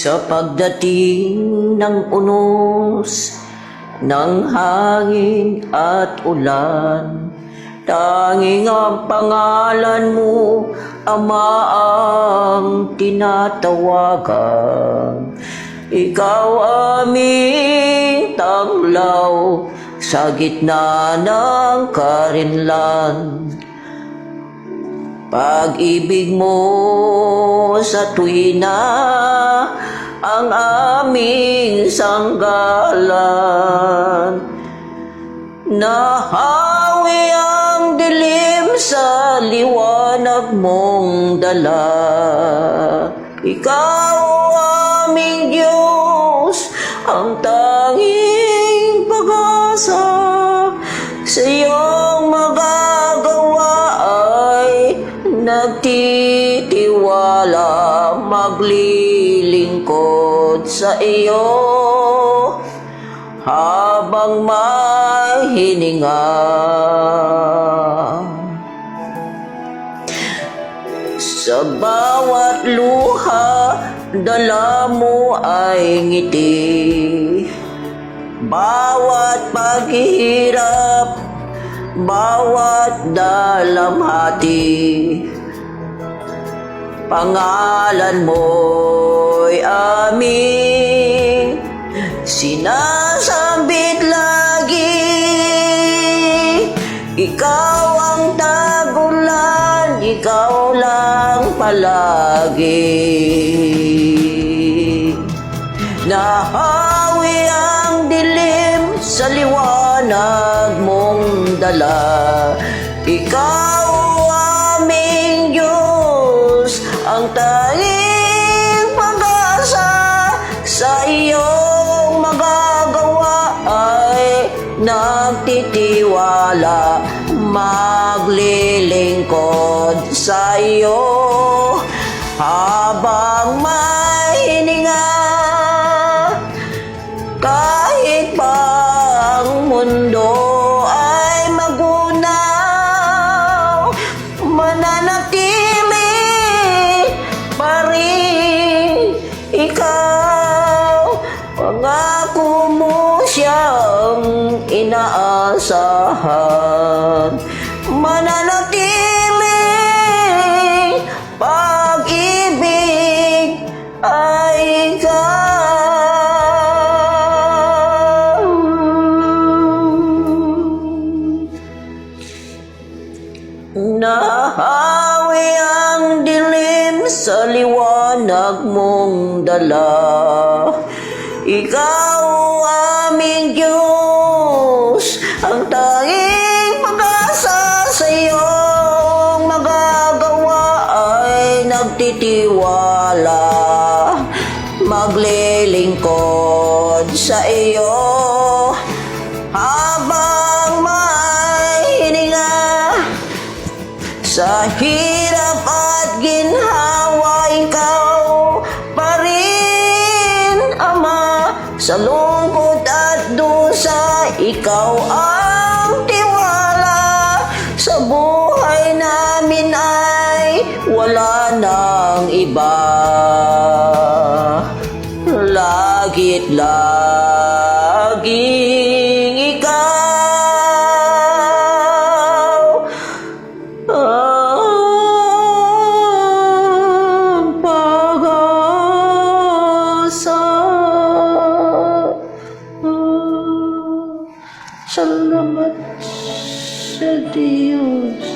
Sa pagdating ng unos ng hangin at ulan, tanging ang pangalan mo, Ama, ang tinatawagan. Ikaw aming tanglaw sa gitna ng karinlan. Pag-ibig mo sa tuwina ang aming sanggalan. Nahawi ang dilim sa liwanag mong dala. Ikaw aming Diyos, ang tanging pag-asa. Sa iyong magagawa ay nagtitiwala, maglilingkod sa iyo habang may hininga. Sa bawat luha, dala mo ay ngiti. Bawat paghihirap, bawat dalamhati, pangalan mo'y aming sinasambit lagi. Ikaw ang tagulan, ikaw lang palagi. Nahawi ang dilim sa liwanag mong dala. Ikaw aming Diyos, ang tanging pag-asa. Sa iyong magagawa ay nagtitiwala, maglilingkod sa iyo habang may hininga. Kahit pa ang mundo ay magunaw, mananatili pa rin ikaw. Pangako mo siyang inaasahan, mananatili pag-ibig ay ikaw. Nahawi ang dilim sa liwanag mong dala. Ikaw aming Diyos, ang tanging pag-asa. Sa iyong magagawa ay nagtitiwala, maglilingkod sa iyo habang may hininga. Sa hirap at ginhawa, ikaw pa rin, Ama. Sa lungkot at dusa, ikaw ang tiwala. Sa buhay namin ay wala nang iba. Lagi't laging ikaw ang pag-asa. Salamat sa Diyos.